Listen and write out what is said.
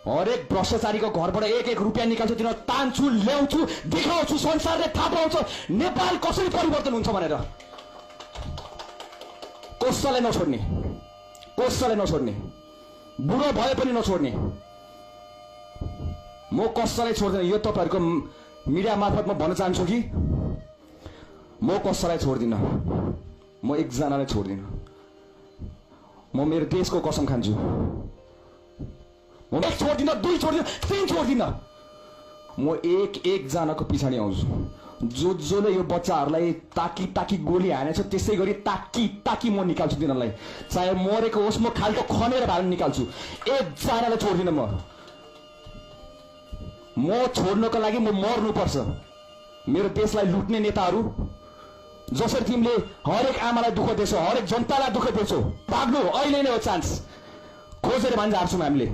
हरेक भ्रष्टाचारीको घरबाट एक एक रुपियाँ निकाल्छु, तिनीहरू तान्छु, ल्याउँछु, देखाउँछु, संसारले थाहा पाउँछ नेपाल कसरी परिवर्तन हुन्छ भनेर। कसैलाई नछोड्ने, कसैलाई नछोड्ने, बुढो भए पनि नछोड्ने। म कसैलाई छोड्दैन। यो तपाईहरुको मिडिया मार्फत म भन्न चाहन्छु कि म कसैलाई छोड्दिन, म एकजनालाई छोड्दिन। म मेरो देशको कसम खान्छु, म एक छोड्दिन, दुई छोड्दिन, तीन छोड्दिन। म एक जनाको पिछाडी आउँछु। जसले यो बच्चाहरूलाई ताकी ताकी गोली हानेछ त्यसै गरी ताकी ताकी म निकाल्छु तिनीहरूलाई। चाहे मरेको होस्, म खालको खनेर भए निकाल्छु। एकजनालाई छोड्दिन। म छोड्नको लागि म मर्नुपर्छ। मेरो देशलाई लुट्ने नेताहरू जसरी तिमीले हरेक आमालाई दुःख दिन्छौ, हरेक जनतालाई दुःख दिन्छौ, भाग्नु अहिले नै हो चान्स। खोजेर भन्छ हार्छौँ हामीले।